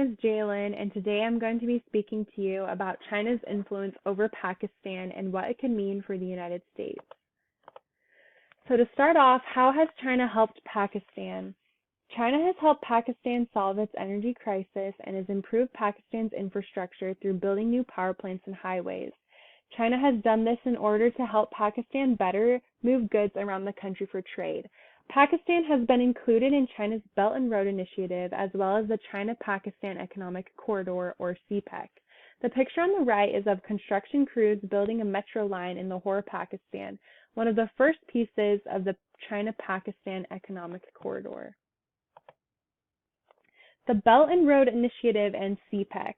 is Jalen, and today I'm going to be speaking to you about China's influence over Pakistan and what it could mean for the United States. So to start off, how has China helped Pakistan? China has helped Pakistan solve its energy crisis and has improved Pakistan's infrastructure through building new power plants and highways. China has done this in order to help Pakistan better move goods around the country for trade. Pakistan has been included in China's Belt and Road Initiative as well as the China-Pakistan Economic Corridor, or CPEC. The picture on the right is of construction crews building a metro line in Lahore, Pakistan, one of the first pieces of the China-Pakistan Economic Corridor. The Belt and Road Initiative and CPEC.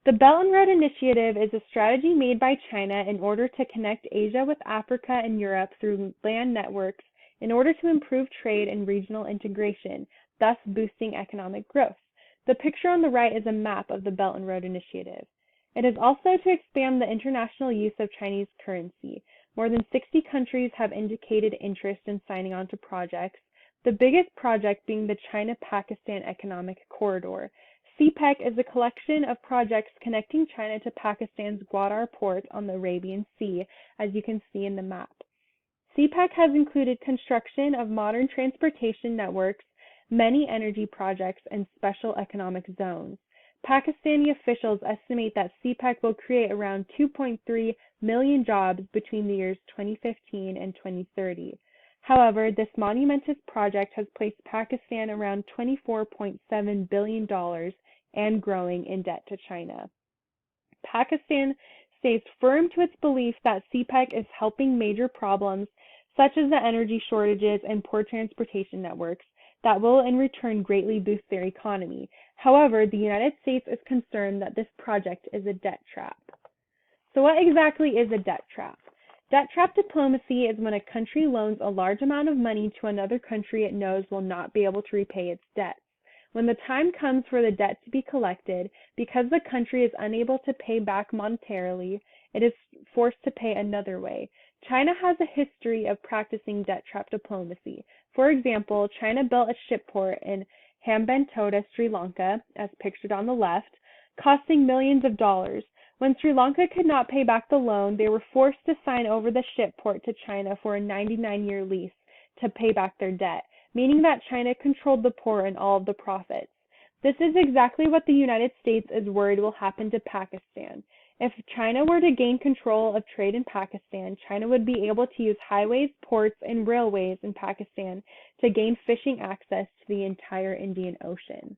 The Belt and Road Initiative is a strategy made by China in order to connect Asia with Africa and Europe through land networks in order to improve trade and regional integration, thus boosting economic growth. The picture on the right is a map of the Belt and Road Initiative. It is also to expand the international use of Chinese currency. More than 60 countries have indicated interest in signing on to projects, the biggest project being the China-Pakistan Economic Corridor. CPEC is a collection of projects connecting China to Pakistan's Gwadar port on the Arabian Sea, as you can see in the map. CPEC has included construction of modern transportation networks, many energy projects, and special economic zones. Pakistani officials estimate that CPEC will create around 2.3 million jobs between the years 2015 and 2030. However, this monumentous project has placed Pakistan around $24.7 billion and growing in debt to China. Pakistan stays firm to its belief that CPEC is helping major problems such as the energy shortages and poor transportation networks that will in return greatly boost their economy. However, the United States is concerned that this project is a debt trap. So what exactly is a debt trap? Debt trap diplomacy is when a country loans a large amount of money to another country it knows will not be able to repay its debts. When the time comes for the debt to be collected, because the country is unable to pay back monetarily, it is forced to pay another way. China has a history of practicing debt trap diplomacy. For example, China built a ship port in Hambantota, Sri Lanka, as pictured on the left, costing millions of dollars. When Sri Lanka could not pay back the loan, they were forced to sign over the ship port to China for a 99-year lease to pay back their debt, meaning that China controlled the port and all of the profits. This is exactly what the United States is worried will happen to Pakistan. If China were to gain control of trade in Pakistan, China would be able to use highways, ports, and railways in Pakistan to gain fishing access to the entire Indian Ocean.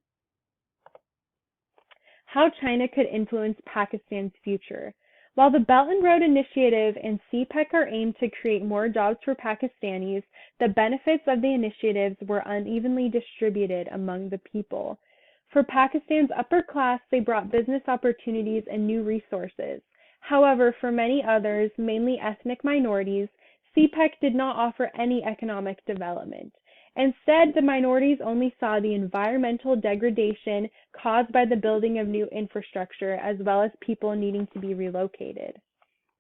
How China could influence Pakistan's future. While the Belt and Road Initiative and CPEC are aimed to create more jobs for Pakistanis, the benefits of the initiatives were unevenly distributed among the people. For Pakistan's upper class, they brought business opportunities and new resources. However, for many others, mainly ethnic minorities, CPEC did not offer any economic development. Instead, the minorities only saw the environmental degradation caused by the building of new infrastructure, as well as people needing to be relocated.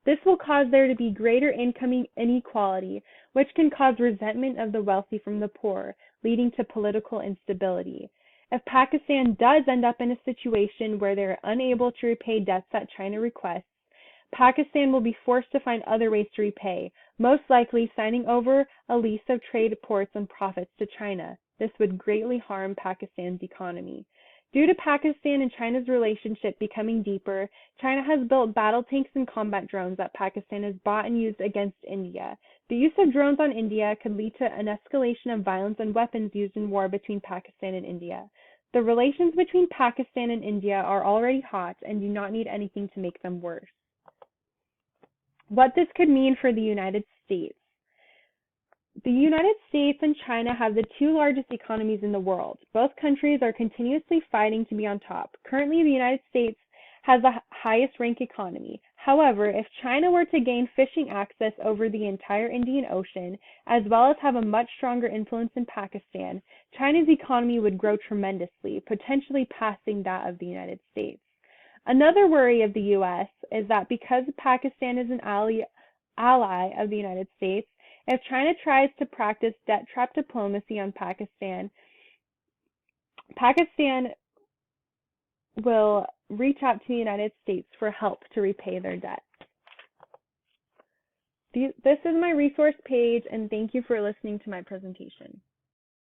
This will cause there to be greater income inequality, which can cause resentment of the wealthy from the poor, leading to political instability. If Pakistan does end up in a situation where they are unable to repay debts that China requests, Pakistan will be forced to find other ways to repay, most likely signing over a lease of trade ports and profits to China. This would greatly harm Pakistan's economy. Due to Pakistan and China's relationship becoming deeper, China has built battle tanks and combat drones that Pakistan has bought and used against India. The use of drones on India could lead to an escalation of violence and weapons used in war between Pakistan and India. The relations between Pakistan and India are already hot and do not need anything to make them worse. What this could mean for the United States. The United States and China have the two largest economies in the world. Both countries are continuously fighting to be on top. Currently, the United States has the highest ranked economy. However, if China were to gain fishing access over the entire Indian Ocean, as well as have a much stronger influence in Pakistan, China's economy would grow tremendously, potentially passing that of the United States. Another worry of the U.S. is that because Pakistan is an ally of the United States, if China tries to practice debt trap diplomacy on Pakistan will reach out to the United States for help to repay their debt. This is my resource page, and thank you for listening to my presentation.